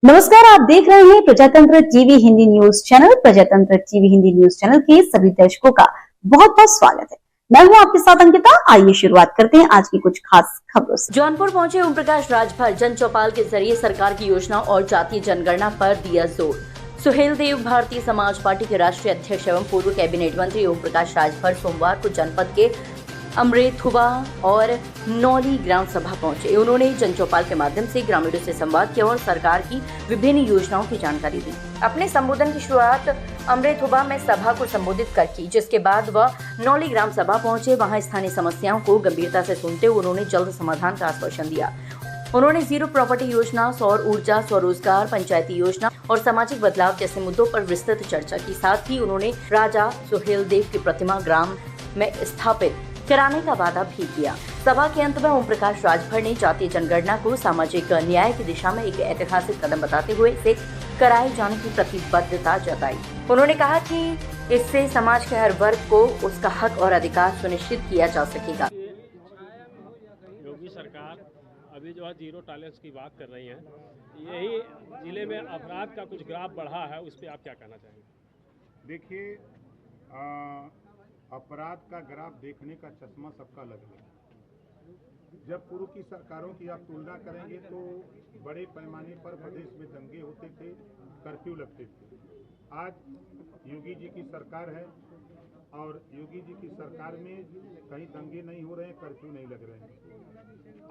नमस्कार, आप देख रहे हैं प्रजातंत्र टीवी हिंदी न्यूज चैनल। प्रजातंत्र टीवी हिंदी न्यूज चैनल के सभी दर्शकों का बहुत बहुत स्वागत है। मैं हूं आपके साथ अंकिता। आइए शुरुआत करते हैं आज की कुछ खास खबरों से। जौनपुर पहुंचे ओम प्रकाश राजभर जन चौपाल के जरिए सरकार की योजना और जातीय जनगणना पर दिया जोर। सुहेल देव भारतीय समाज पार्टी के राष्ट्रीय अध्यक्ष एवं पूर्व कैबिनेट मंत्री ओम प्रकाश राजभर सोमवार को जनपद के अमरेथुवा और नौली ग्राम सभा पहुंचे। उन्होंने जन चौपाल के माध्यम से ग्रामीणों से संवाद किया और सरकार की विभिन्न योजनाओं की जानकारी दी। अपने संबोधन की शुरुआत अमरेथुवा में सभा को संबोधित कर की, जिसके बाद वह नौली ग्राम सभा पहुंचे। वहां स्थानीय समस्याओं को गंभीरता से सुनते हुए उन्होंने जल्द समाधान का आश्वासन दिया। उन्होंने जीरो प्रॉपर्टी योजना, सौर ऊर्जा, स्वरोजगार, पंचायती योजना और सामाजिक बदलाव जैसे मुद्दों पर विस्तृत चर्चा की। साथ ही उन्होंने राजा सुहेल देव की प्रतिमा ग्राम में स्थापित कराने का वादा भी किया। सभा के अंत में ओम प्रकाश राजभर ने जातीय जनगणना को सामाजिक न्याय की दिशा में एक ऐतिहासिक कदम बताते हुए इसे कराए जाने की प्रतिबद्धता जताई। उन्होंने कहा कि इससे समाज के हर वर्ग को उसका हक और अधिकार सुनिश्चित किया जा सकेगा। योगी सरकार अभी जो है जीरो टॉलरेंस की बात कर रही है, यही जिले में अपराध का कुछ ग्राफ बढ़ा है, उस पर आप क्या कहना चाहेंगे? देखिए, अपराध का ग्राफ देखने का चश्मा सबका अलग है। जब पूर्व की सरकारों की आप तुलना करेंगे तो बड़े पैमाने पर प्रदेश में दंगे होते थे, कर्फ्यू लगते थे। आज योगी जी की सरकार है और योगी जी की सरकार में कहीं दंगे नहीं हो रहे हैं, कर्फ्यू नहीं लग रहे हैं।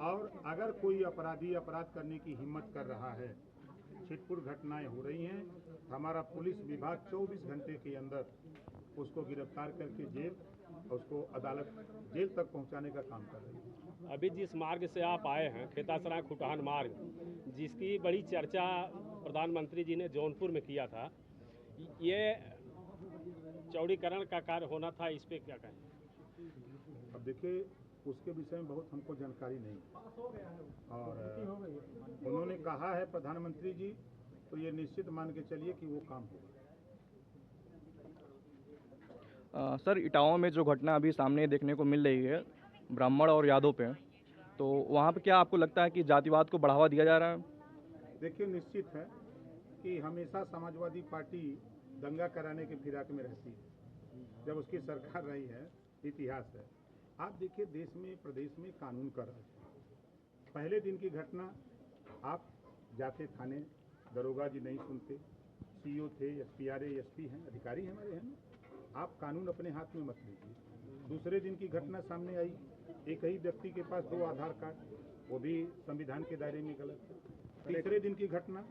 और अगर कोई अपराधी अपराध करने की हिम्मत कर रहा है, छिटपुट घटनाएं हो रही हैं, हमारा पुलिस विभाग 24 घंटे के अंदर उसको गिरफ्तार करके जेल, उसको अदालत जेल तक पहुंचाने का काम कर रही है। अभी जिस मार्ग से आप आए हैं, खेतासराय खुटहान मार्ग, जिसकी बड़ी चर्चा प्रधानमंत्री जी ने जौनपुर में किया था, ये चौड़ीकरण का कार्य होना था, इस पे क्या कहें? अब देखिए, उसके विषय में बहुत हमको जानकारी नहीं, और उन्होंने कहा है प्रधानमंत्री जी, तो ये निश्चित मान के चलिए कि वो काम होगा। सर, इटावा में जो घटना अभी सामने देखने को मिल रही है ब्राह्मण और यादव पे, तो वहाँ पे क्या आपको लगता है कि जातिवाद को बढ़ावा दिया जा रहा है? देखिए, निश्चित है कि हमेशा समाजवादी पार्टी दंगा कराने के फिराक में रहती है, जब उसकी सरकार रही है, इतिहास है। आप देखिए, देश में प्रदेश में कानून का राज है। पहले दिन की घटना, आप जाते थाने, दरोगा जी नहीं सुनते, सीओ थे, एसपीआरए एसपी हैं, अधिकारी हैं हमारे हैं, आप कानून अपने हाथ में मत लीजिए। दूसरे दिन की घटना सामने आई, एक ही व्यक्ति के पास 2 आधार कार्ड, वो भी संविधान के दायरे में गलत है। तीसरे दिन की घटना,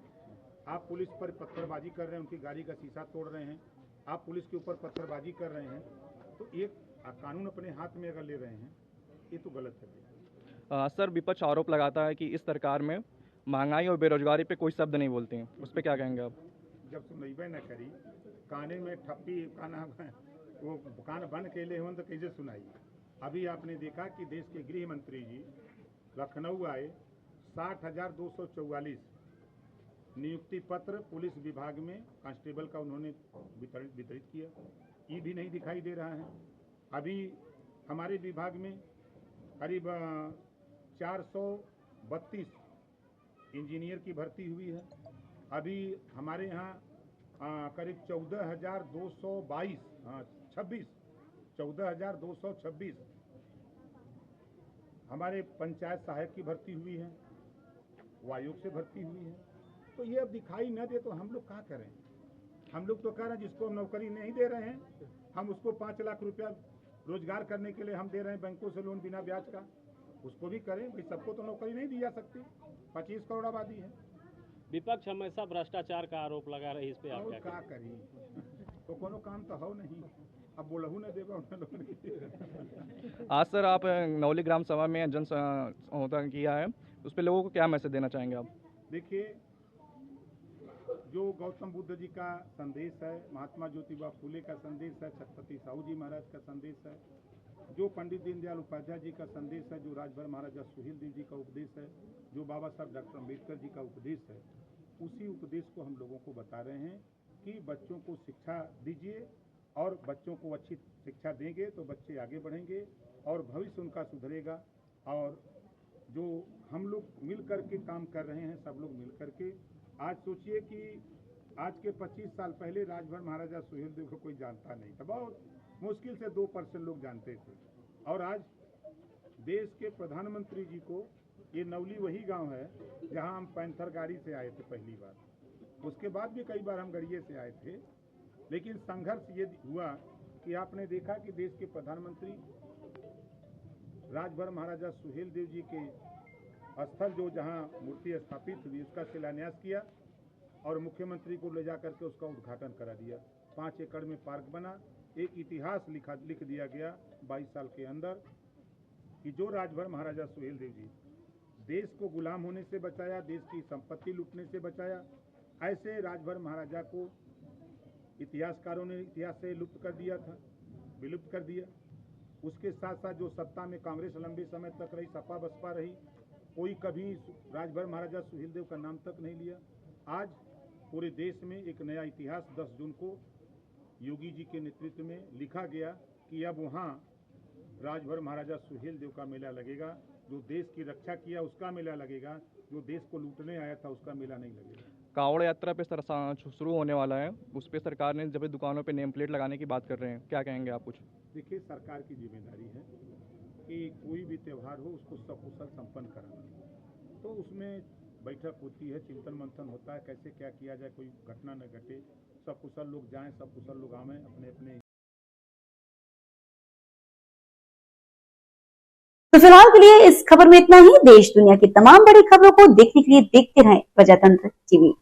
आप पुलिस पर पत्थरबाजी कर रहे हैं, उनकी गाड़ी का शीशा तोड़ रहे हैं, आप पुलिस के ऊपर पत्थरबाजी कर रहे हैं, तो एक कानून अपने हाथ में अगर ले रहे हैं, ये तो गलत है। सर, विपक्ष आरोप लगाता है कि इस सरकार में महंगाई और बेरोजगारी पे कोई शब्द नहीं बोलते हैं, उस पर क्या कहेंगे आप? जब सुनबे न करी, काने में ठप्पी काना वो कान बंद के लिए हो तो कैसे सुनाई। अभी आपने देखा कि देश के गृह मंत्री जी लखनऊ आए, 60,244 नियुक्ति पत्र पुलिस विभाग में कांस्टेबल का उन्होंने वितरित किया, ये भी नहीं दिखाई दे रहा है। अभी हमारे विभाग में करीब 432 इंजीनियर की भर्ती हुई है। अभी हमारे यहाँ करीब 14,226 हमारे पंचायत सहायक की भर्ती हुई है, वो आयोग से भर्ती हुई है। तो ये अब दिखाई न दे तो हम लोग क्या करें? हम लोग तो कह रहे हैं जिसको हम नौकरी नहीं दे रहे हैं, हम उसको 5 लाख रुपया रोजगार करने के लिए हम दे रहे हैं बैंकों से लोन बिना ब्याज का, उसको भी करें भाई। सबको तो नौकरी नहीं दी जा सकती, 25 करोड़ आबादी है। विपक्ष हमेशा भ्रष्टाचार का आरोप लगा रही है, इस पे आप क्या करी? तो कोनो काम तो हो नहीं, अब बोलहू न देगा। आज सर, आप नौली ग्राम सभा में जन होता किया है, उस पर लोगों को क्या मैसेज देना चाहेंगे आप? देखिए, जो गौतम बुद्ध जी का संदेश है, महात्मा ज्योतिबा फूले का संदेश है, छत्रपति साहू जी महाराज का संदेश है, जो पंडित दीनदयाल उपाध्याय जी का संदेश है, जो राजभर महाराजा सुहेल देव जी का उपदेश है, जो बाबा साहब डॉक्टर अम्बेडकर जी का उपदेश है, उसी उपदेश को हम लोगों को बता रहे हैं कि बच्चों को शिक्षा दीजिए, और बच्चों को अच्छी शिक्षा देंगे तो बच्चे आगे बढ़ेंगे और भविष्य उनका सुधरेगा। और जो हम लोग मिल कर के काम कर रहे हैं, सब लोग मिल कर के आज सोचिए कि आज के 25 साल पहले राजभर महाराजा सुहेलदेव को कोई जानता नहीं था, बहुत मुश्किल से 2% लोग जानते थे। और आज देश के प्रधानमंत्री जी को, ये नवली वही गांव है जहां हम पैंथर गाड़ी से आए थे पहली बार, उसके बाद भी कई बार हम गड़िए से आए थे। लेकिन संघर्ष ये हुआ कि आपने देखा कि देश के प्रधानमंत्री राजभर महाराजा सुहेलदेव जी के स्थल जो जहां मूर्ति स्थापित हुई उसका शिलान्यास किया और मुख्यमंत्री को ले जाकर के उसका उद्घाटन करा दिया। 5 एकड़ में पार्क बना, एक इतिहास लिख दिया गया 22 साल के अंदर कि जो राजभर महाराजा सुहेलदेव जी देश को गुलाम होने से बचाया, देश की संपत्ति लूटने से बचाया, ऐसे राजभर महाराजा को इतिहासकारों ने इतिहास से लुप्त कर दिया था, विलुप्त कर दिया। उसके साथ साथ जो सत्ता में कांग्रेस लंबे समय तक रही, सपा बसपा रही, कोई कभी राजभर महाराजा सुहेलदेव का नाम तक नहीं लिया। आज पूरे देश में एक नया इतिहास 10 जून को योगी जी के नेतृत्व में लिखा गया कि अब वहाँ राजभर महाराजा सुहेलदेव का मेला लगेगा। जो देश की रक्षा किया उसका मेला लगेगा, जो देश को लूटने आया था उसका मेला नहीं लगेगा। कांवड़ यात्रा पे शुरू होने वाला है, उस पर सरकार ने जब दुकानों पे नेम प्लेट लगाने की बात कर रहे हैं, क्या कहेंगे आप कुछ? देखिए, सरकार की जिम्मेदारी है कि कोई भी त्यौहार हो उसको सकुशल संपन्न कराना। तो उसमें बैठक होती है, चिंतन मंथन होता है, कैसे क्या किया जाए, कोई घटना न घटे, सकुशल लोग जाएं, सकुशल लोग आवें अपने अपने। तो फिलहाल के लिए इस खबर में इतना ही। देश दुनिया की तमाम बड़ी खबरों को देखने के लिए देखते रहें प्रजातंत्र टीवी।